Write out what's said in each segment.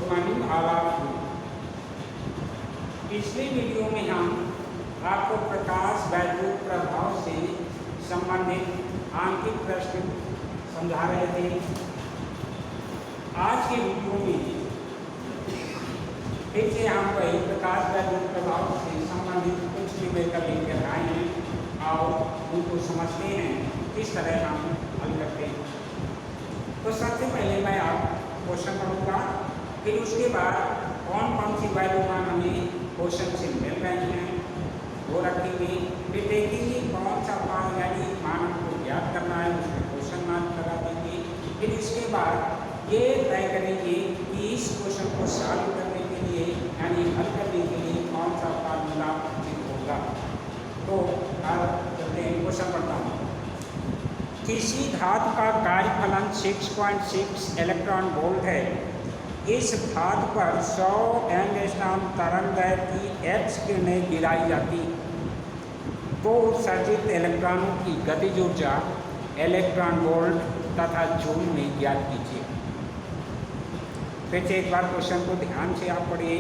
Morning all of you. पिछले video में हम आपको प्रकाश वैद्युत प्रभाव से संबंधित आंकिक प्रश्न समझा रहे थे। आज के वीडियो में फिर से हम वही प्रकाश वैद्युत प्रभाव से संबंधित कुछ न्यूमेरिकल लेकर आए हैं और उनको समझते हैं किस तरह हम हल करते हैं। तो सबसे पहले मैं आप क्वेश्चन पढ़ूंगा, फिर उसके बाद कौन कौन सी वैल्यू मान हमें क्वेश्चन से मिल रही हैं वो रखेंगे। फिर देखेंगे कौन सा मान यानी मान हमको ज्ञात करना है, उसमें क्वेश्चन मार्क लगा देंगे। फिर इसके बाद ये तय करेंगे कि इस क्वेश्चन को सॉल्व करने के लिए यानी हल करने के लिए कौन सा फार्मूला उचित होगा। तो चलते हैं, क्वेश्चन पढ़ता हूँ। किसी धातु का कार्यफलन 6.6 इलेक्ट्रॉन वोल्ट है। इस धातु पर 100 एंगस्ट्रॉम तरंगदैर्घ्य की एक्स किरणें गिराई जाती तो उत्सर्जित इलेक्ट्रॉनों की गतिज ऊर्जा इलेक्ट्रॉन वोल्ट तथा जूल में ज्ञात कीजिए। फिर से एक बार क्वेश्चन को ध्यान से आप पढ़िए।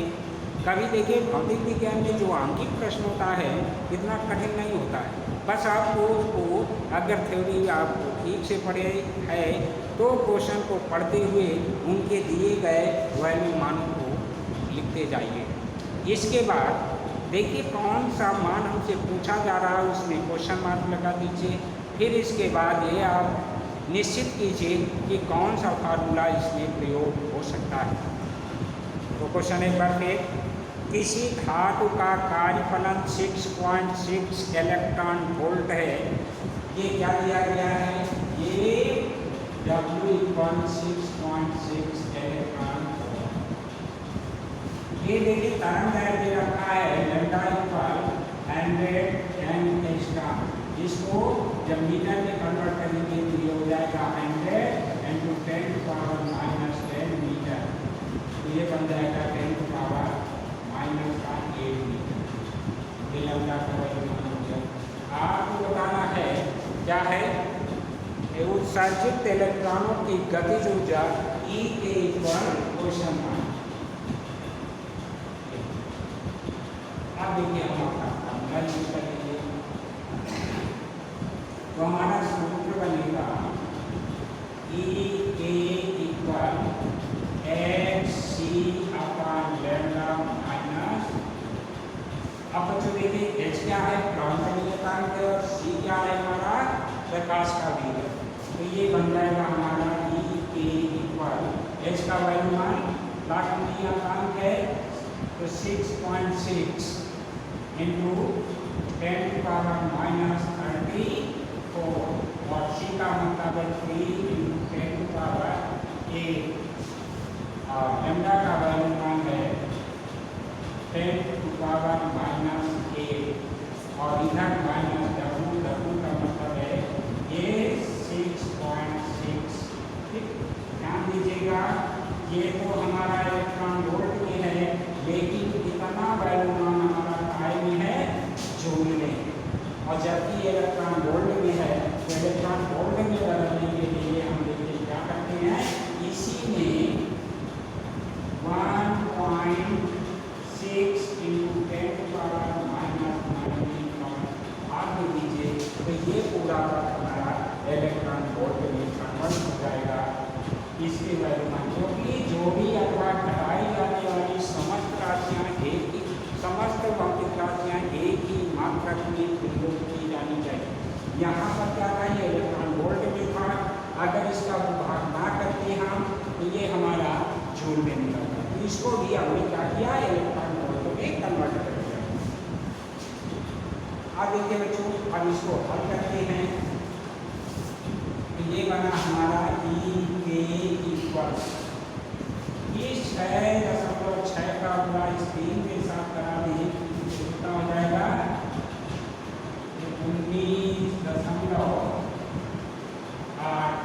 कभी देखिए भौतिक विज्ञान में जो आंकिक प्रश्न होता है इतना कठिन नहीं होता है, बस आपको उसको अगर थ्योरी आपको ठीक से पढ़े है तो क्वेश्चन को पढ़ते हुए उनके दिए गए वैल्यू मानों को लिखते जाइए। इसके बाद देखिए कौन सा मान हमसे पूछा जा रहा है उसमें क्वेश्चन मार्क लगा दीजिए। फिर इसके बाद ये आप निश्चित कीजिए कि कौन सा फार्मूला इसमें प्रयोग हो सकता है। तो क्वेश्चन एक बार फिर, किसी धातु का कार्यफलन 6.6 इलेक्ट्रॉन वोल्ट है। ये क्या दिया गया है, ये W = 6.6 इलेक्ट्रॉन वोल्ट। ये देखिए तरंगदैर्घ्य रखा है लैम्डा = 100 एंगस्ट्रॉम। इसको जब मीटर में कन्वर्ट करेंगे तो ये हो जाएगा 100 × 10⁻⁻10 मीटर। तो ये बन जाएगा 10⁻⁻8 मीटर। ये लैम्डा का वैल्यू मान हो। आपको बताना है क्या है, उत्सर्जित इलेक्ट्रॉनों की गतिज ऊर्जा E के इक्वल क्वेश्चन मार्क। अब देखिए हम आपका फॉर्मूला यूज करेंगे तो हमारा सूत्र बनेगा E के इक्वल hc/λ माइनस। अब बच्चों देखिए h क्या है, क्रांतिकांक है, और c क्या है हमारा प्रकाश का वेग है। तो ये बन जाएगा हमारा E के इक्वल h का वैल्यू मान क्रांतिकांक है तो 6.6 × 10⁻⁻34 और c का मतलब है 3 × 10⁸ और लैम्डा का वैल्यू मान है 10⁻⁻8 और इधर -w का मतलब है ये 6.6। ठीक, ध्यान दीजिएगा ये तो हमारा इलेक्ट्रॉन वोल्ट में है, लेकिन कितना वैल्यू मान हमारा काय में है, जूल में। और जबकि इलेक्ट्रॉन वोल्ट में है तो इलेक्ट्रॉन वोल्ट में बदलने के लिए हम देखिए क्या करते हैं, इसी में 1.6 × 10⁻⁻⁻ भाग दीजिए तो ये पूरा हमारा इलेक्ट्रॉन वोल्ट में कन्वर्ट हो जाएगा। इसके वैल्यू मान क्योंकि जो भी अथवा घटाई जाने वाली समस्त राशियाँ एक ही, समस्त भौतिक राशियाँ एक ही मात्रक में प्रयोग की जानी चाहिए। यहाँ पर क्या था, ये इलेक्ट्रॉन वोल्ट में था, अगर इसका भाग ना करते हम तो ये हमारा जूल में निकलता। तो इसको भी हमने क्या किया, इलेक्ट्रॉन वोल्ट में कन्वर्ट कर दिया। अब देखिए बच्चों, अब इसको हल करते हैं। तो ये बना हमारा E के इक्वल इस 6.6 का पूरा स्क्रीन के साथ करा दें तो कितना हो जाएगा, 19.8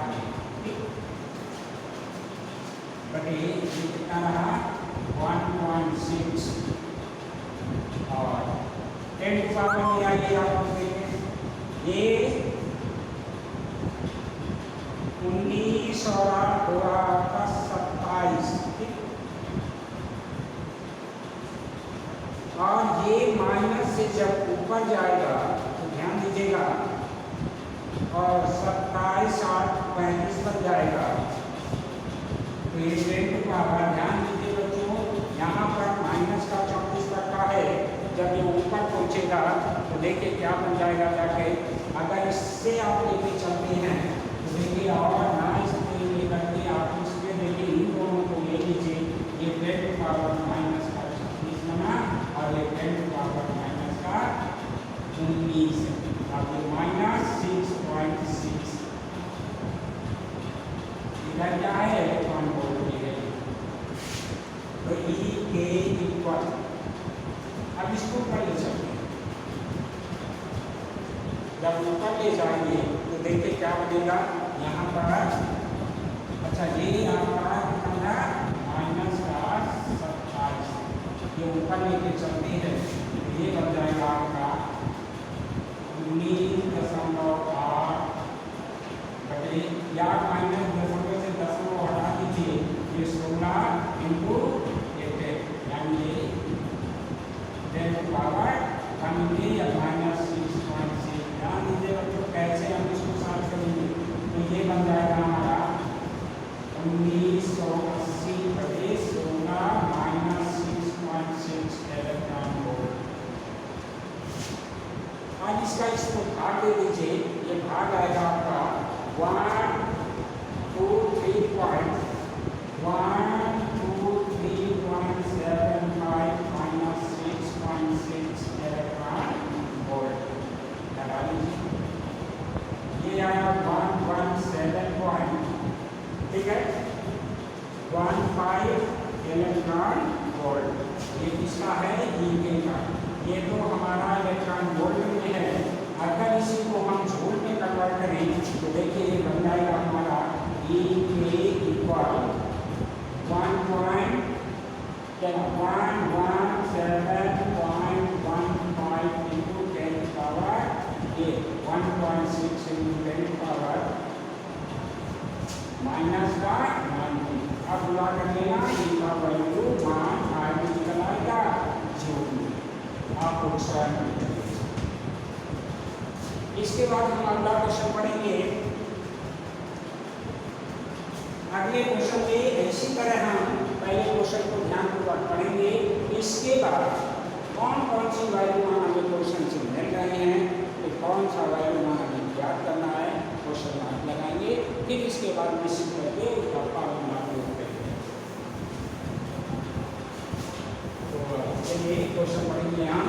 बटे ये कितना रहा 1.6 और 10 में आइए आप देखें ये 19 और 8 27, ठीक। माइनस से जब ऊपर जाएगा तो ध्यान दीजिएगा और 27 8 35 बन जाएगा। तो ये 10 की पावर, ध्यान दीजिए बच्चों, यहाँ पर माइनस का 34 तक का है, जब ये ऊपर पहुँचेगा तो देखिए क्या बन जाएगा जाके। अगर इससे आप लेके चलते हैं तो देखिए, और ना इसके लेकर के आप इसके देखिए इन दोनों को ले लीजिए, ये 10 की पावर माइनस का 36 बना और ये 10 की पावर माइनस का 19। अब ये माइनस 6.6 इधर क्या है, इलेक्ट्रॉन वोल्ट की है। तो ई के इक्वल, अब इसको ऊपर ले चलते हैं, जब ऊपर ले जाएंगे तो देखिए क्या बनेगा यहाँ पर। अच्छा, ये आपका कितना माइनस का 27, ये ऊपर लेके चलते हैं तो ये बन जाएगा आपका 19.8 बटे, या माइनस दशमलव से दशमलव हटा दीजिए, ये 16 इंटू 10, यानी 10 पावर बनेंगे या माइनस 6.6। ध्यान दीजिए बच्चों कैसे हम इसको सॉल्व करेंगे। तो ये बन जाएगा हमारा 1980 बटे 16 माइनस 6.6 इलेक्ट्रॉन वोल्ट। आज इसको भाग दे दीजिए, ये भाग आएगा आपका 1 2 3 पॉइंट 1 2 3 175 माइनस 6.6 इलेक्ट्रॉन वोल्ट लगा लीजिए। ये आया 117 पॉइंट, ठीक है, 15 इलेक्ट्रॉन वोल्ट। ये किसका है, ई का। ये तो हमारा इलेक्ट्रॉन वोल्ट में है। अगर इसी को हम जूल में कन्वर्ट करें तो देखिए ये बन जाएगा हमारा ई के equal 117.15 into 10 power 1.6 into 10 power minus का 90। अब बुला कर लेना, इनका वैल्यू 1 निकल आएगा जूल में। आप इसके बाद हम अगला क्वेश्चन पढ़ेंगे। अगले क्वेश्चन में इसी तरह हम पहले क्वेश्चन को ध्यानपूर्वक पढ़ेंगे। इसके बाद कौन कौन सी वैल्यू हमें क्वेश्चन से मिल रहे हैं, तो कौन सा वैल्यू हमें याद करना है, क्वेश्चन मार्क लगाएंगे। फिर इसके बाद निश्चित करके उसका फॉर्मूला प्रयोग करेंगे। तो चलिए क्वेश्चन पढ़ेंगे हम।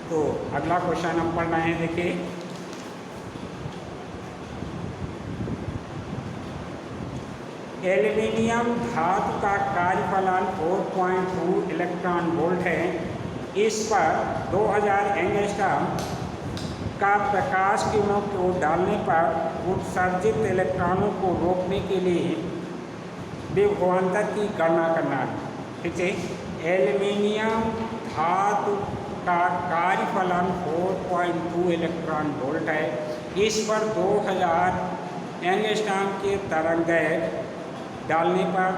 तो अगला क्वेश्चन हम पढ़ रहे हैं, देखिए एल्युमिनियम धातु का कार्यफलन 4.2 इलेक्ट्रॉन वोल्ट है। इस पर 2000 एंगस्ट्रॉम का प्रकाश किरणों को डालने पर उत्सर्जित इलेक्ट्रॉनों को रोकने के लिए विभवांतर की गणना करना है। ठीक है, एल्युमिनियम धातु का कार्यफलन 4.2 इलेक्ट्रॉन वोल्ट है। इस पर 2000 एंगस्ट्रॉम के तरंगदैर्घ्य डालने पर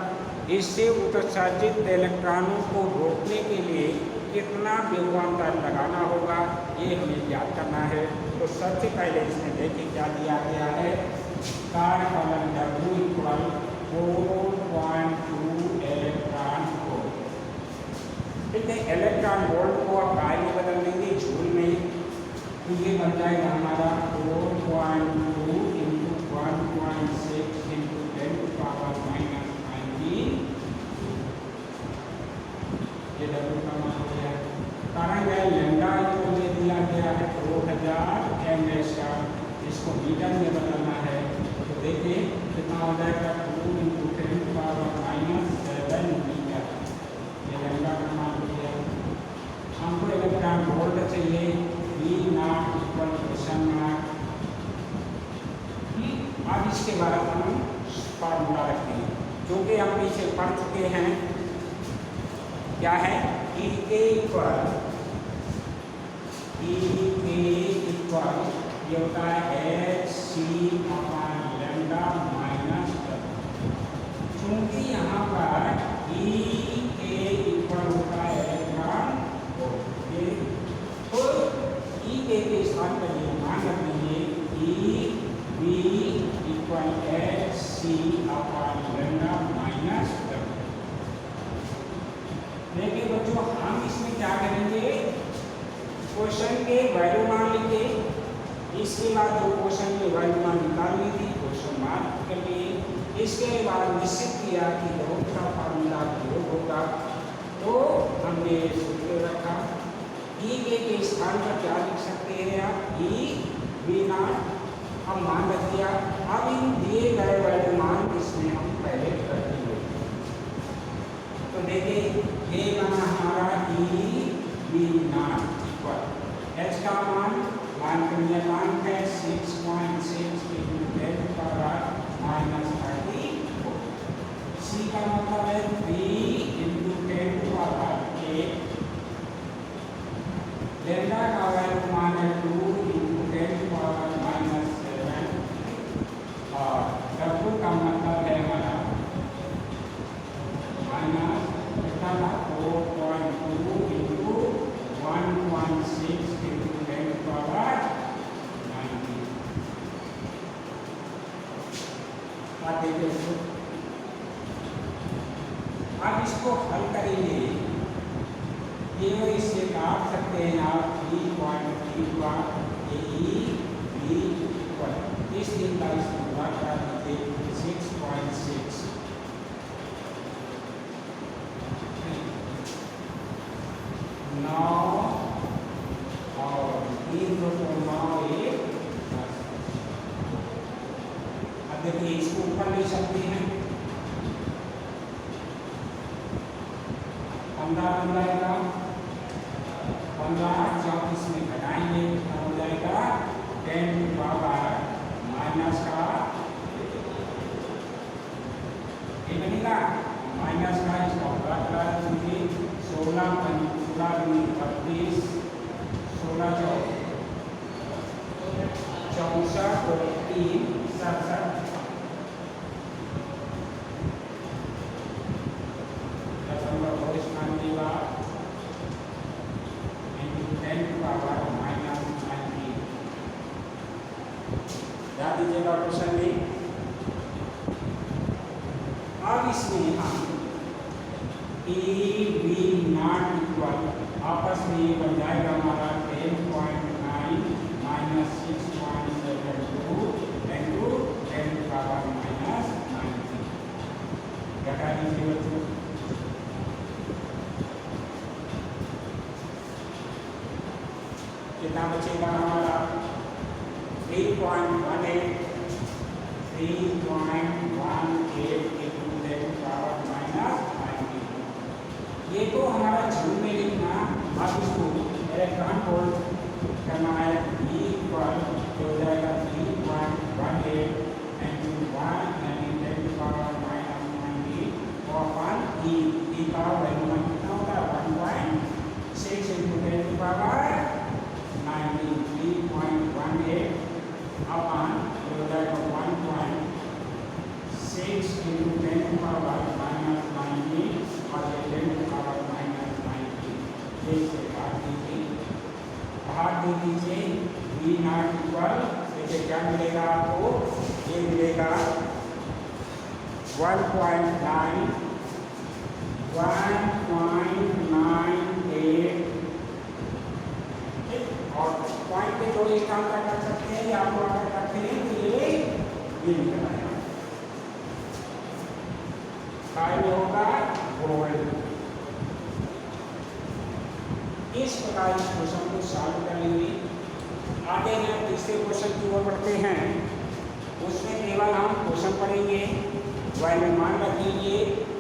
इससे उत्सर्जित इलेक्ट्रॉनों को रोकने के लिए कितना विभवांतर लगाना होगा, ये हमें याद करना है। तो सबसे पहले इसमें देखिए क्या दिया गया है, कार्यफलन W इक्वल 4.2 इलेक्ट्रॉन वोल्ट। ठीक है, इलेक्ट्रॉन वोल्ट को आप काय में बदल देंगे, जूल में, तो ये बन जाएगा हमारा 4.2 इंटू 1.6 इंटू 10 पावर -19। ये W का मान हो गया। तरंगदैर्घ्य लैम्डा को ये दिया गया है 2000 एंगस्ट्रॉम, इसको मीटर में बदलना है। तो देखिए कितना हो जाएगा, 2 इंटू 10 पावर -7 मीटर। ये लैम्डा का मान हो गया। हमको इलेक्ट्रॉन वोल्ट चाहिए, V0 इक्वल क्वेश्चन मार्क। अब इसके बाद हम फार्मूला रखेंगे, क्योंकि हम पीछे पढ़ चुके हैं। क्या है, E के इक्वल ये होता है H C upon lambda minus W. चूंकि यहाँ पर ई के इक्वल होता है ग्राम ये, तो ई के स्थान पर ये मान रख लीजिए E B equal H C upon lambda minus W. देखिए बच्चों, हम इसमें क्या करेंगे, क्वेश्चन के वैल्यू मान लेंगे, इसके बाद जो क्वेश्चन के वैल्यू मान निकालनी थी क्वेश्चन मार्क कर लिए, इसके बाद निश्चित किया कि बहुत का फार्मूला प्रयोग होगा, तो हमने सूत्र रखा ई के स्थान पर क्या लिख सकते हैं आप, ई बी नॉट, अब मान रख दिया। अब इन दिए गए वैल्यू मान इसमें हम पहले रख देंगे। तो देखिए ये बना हमारा E B naught equal H का मान मान है 6.6 into 10 to the power minus 34। सी का मतलब है 3 into 10 to the power 8। Lambda का वैल्यू मान है 2 into 10 to the power minus 7 और डब्ल्यू का मतलब है हमारा minus 4.2 into 1.6 into 10 to the power 90। आप देखिए, आप इसको हल करेंगे, ये इससे काट सकते हैं आप 3.3 का इस दिन का इसको भाग कर दीजिए 6.6। नौ और 3 2 9 1। अब देखिए इसको ऊपर ले सकते हैं, 15 बन जाएगा, 15 34 में घटाएंगे कितना हो जाएगा 10 to the power माइनस का ये बनेगा माइनस का, इसका बड़ा करा दीजिए 16 16 32 16 64 और 3 67 दशमलव और स्थान देगा into 10 to the power minus 90। याद दीजिएगा क्वेश्चन में। अब इसमें हम ए बी नॉट इक्वल आपस में ये बन जाएगा हमारा 10.9 माइनस 6.72 इंटू 10 का पावर माइनस 90। घटा दीजिए बच्चों, कितना बचेगा हमारा 3.18 into 10 पावर माइनस 90। ये तो हमारा झूठ में लिखना, अब इसको इलेक्ट्रॉन वोल्ट करना है, E इक्वल हो जाएगा 3.18 into 1 यानी 10 पावर माइनस 90 और E का वैल्यू कितना होगा 1.6 into 10 पावर 90 3.18 अपॉन हो जाएगा 1.6 into 10 पावर माइनस 90 और 10 पावर माइनस 90 से भाग दे दीजिए बी नॉट इक्वल, देखिए क्या मिलेगा आपको, ये मिलेगा 1.98 और पॉइंट पे जो एक काम कर सकते हैं या आपको अगर करते हैं तो ये निकल आएगा, फाइल होगा गोल्ड। इस प्रकार इस क्वेश्चन को सॉल्व कर लेंगे। आगे हम तीसरे क्वेश्चन की ओर बढ़ते हैं, उसमें केवल हम क्वेश्चन पढ़ेंगे, वैल्यू मान रखेंगे,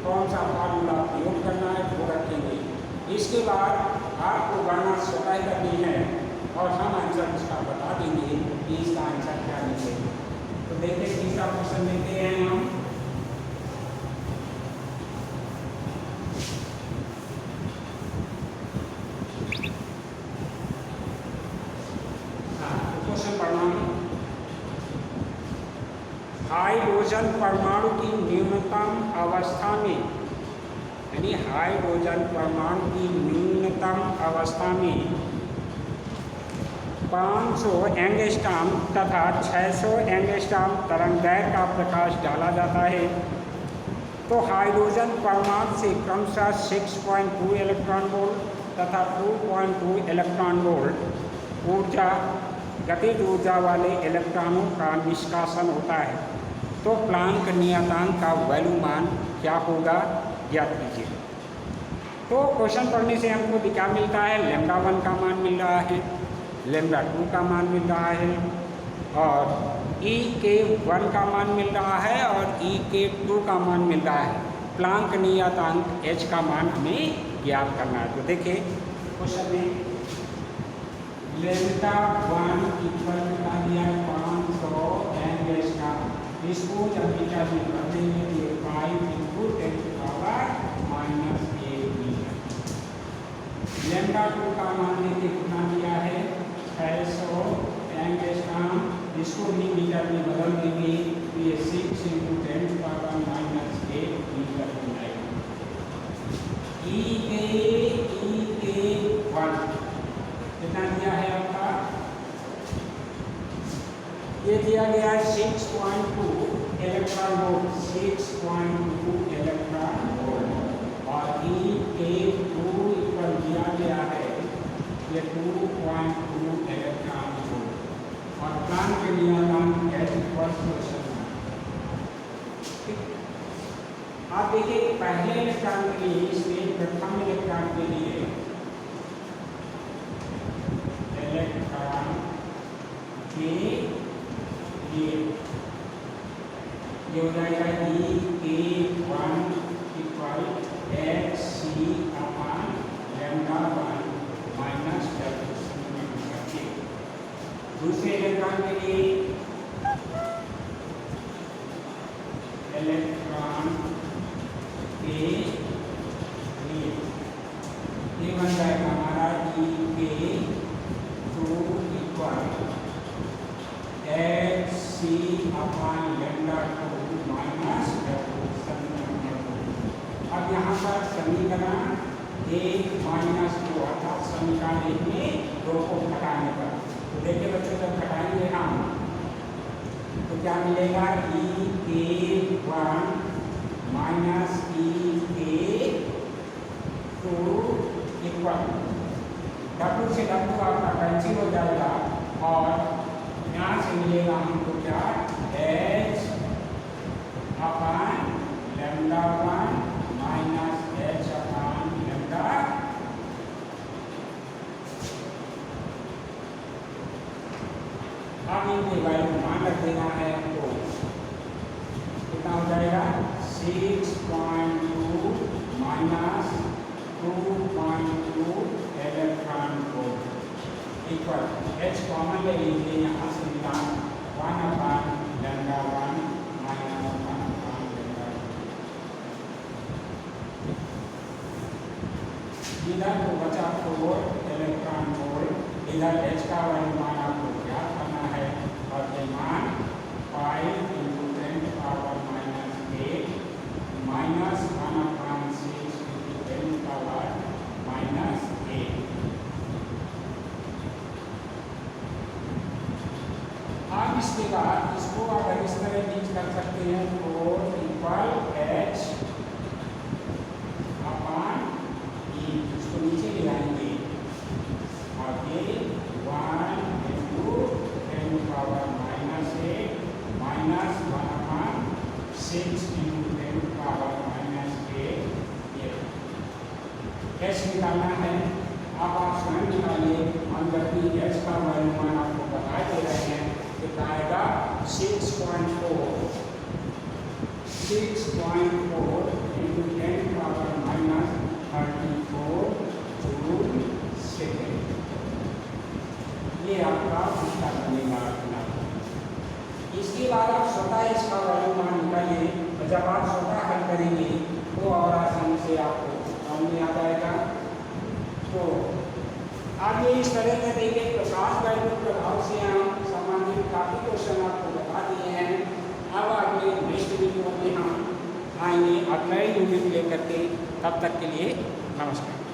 कौन सा फार्मूला प्रयोग करना है वो रखेंगे। इसके बाद आपको गणना स्वतः करनी है और हम आंसर इसका बता देंगे कि इसका आंसर क्या निकलेगा। तो देखते हैं तीसरा क्वेश्चन लेते हैं हम। क्वेश्चन पढ़ना है, हाइड्रोजन परमाणु की न्यूनतम अवस्था में, यानी हाइड्रोजन परमाणु की न्यूनतम अवस्था में 500 एंगस्ट्रॉम तथा 600 एंगस्ट्रॉम तरंगदैर्घ्य का प्रकाश डाला जाता है तो हाइड्रोजन परमाणु से क्रमशः 6.2 इलेक्ट्रॉन वोल्ट तथा 2.2 इलेक्ट्रॉन वोल्ट ऊर्जा गतिज ऊर्जा वाले इलेक्ट्रॉनों का निष्कासन होता है। तो प्लांक नियतांक का वैल्यू मान क्या होगा ज्ञात कीजिए। तो क्वेश्चन पढ़ने से हमको क्या मिलता है, लैम्डा 1 का मान मिल रहा है, लैम्डा 2 का मान मिल रहा है और ई के 1 का मान मिल रहा है और ई के 2 का मान मिल रहा है। प्लांक नियतांक एच का मान हमें ज्ञात करना है। तो देखिए क्वेश्चन में लैम्डा 1 इक्वल बता दिया 500 एंगस्ट्रॉम, इसको जब बीटा में कर देंगे तो 5 × 10⁻⁻8 मीटर। लैम्डा 2 का मान लेके कितना दिया है 600 एंगस्ट्रॉम, इसको भी मीटर में बदल देंगे तो ये 6 × 10⁻⁻8 मीटर हो जाएगा। ई के 1 कितना दिया है आपका, ये दिया गया है 6.2 इलेक्ट्रॉन वोल्ट, 6.2 इलेक्ट्रॉन वोल्ट और ई के 2 इक्वल दिया गया है ये 2.2 इलेक्ट्रॉन वोल्ट और प्लांक के नियतांक एच इक्वल टू। आप देखिए पहले इलेक्ट्रॉन के लिए, इसमें प्रथम इलेक्ट्रॉन के लिए इलेक्ट्रॉन के लिए ये हो जाएगा ई के 1 इक्वल एच सी अपान लैम्डा 1 माइनस w। दूसरे इलेक्ट्रॉन के लिए इलेक्ट्रॉन के लिए ये बन जाएगा हमारा ई के 2 इक्वल एच सी अपान लैम्डा 2 माइनस w। अब यहाँ पर समीकरण 1 माइनस 2 अर्थात समीकरण 1 में 2 को घटाने पर, तो देखिए बच्चों जब घटाएंगे हम तो क्या मिलेगा, ई के 1 माइनस ई के 2 इक्वल W से W आपका कैंसिल हो जाएगा और यहाँ से मिलेगा हमको क्या, H अपान लैम्डा 1 माइनस H अपान लैम्डा। अब इनके वैल्यू मान रख देना है तो कितना हो जाएगा 6.2 minus 2.2 electron volt equal H common ले लीजिए, यहाँ से निकाल 1 अपान लैम्डा 1 माइनस 1 अपान लैम्डा। इधर तो बचा 4 इलेक्ट्रॉन वोल्ट, इधर H का वैल्यू मान आपको ज्ञात करना है और ये मान 5 × 10⁻⁻8 माइनस 1 अपान 6 × 10⁻⁻8। अब इसके बाद इसको अगर इस तरह रीच कर सकते हैं तो इक्वल H अपान E, इसको नीचे ले आएंगे और ये 1 × 10⁻⁻8 माइनस 1 अपान 6 × 10⁻⁻8। H निकालना है, अब आप स्वयं निकालिए। हम जबकि H का वैल्यू मान आपको बता दे रहे हैं, कितना आएगा 6.4 × 10⁻⁻34 सेकेंड। ये आपका उसका बनेगा। इसके बाद आप स्वतः इसका वैल्यू मान निकालिए और जब आप स्वतः हल करेंगे तो और आसानी से आपको समझ में आ जाएगा। तो आगे इस तरह से देखिए प्रकाश वैल्यू प्रभाव से हम संबंधित काफ़ी क्वेश्चन आपको बता दिए हैं। अब अगले नेक्स्ट नए यूनिट लेकर के, तब तक के लिए नमस्कार।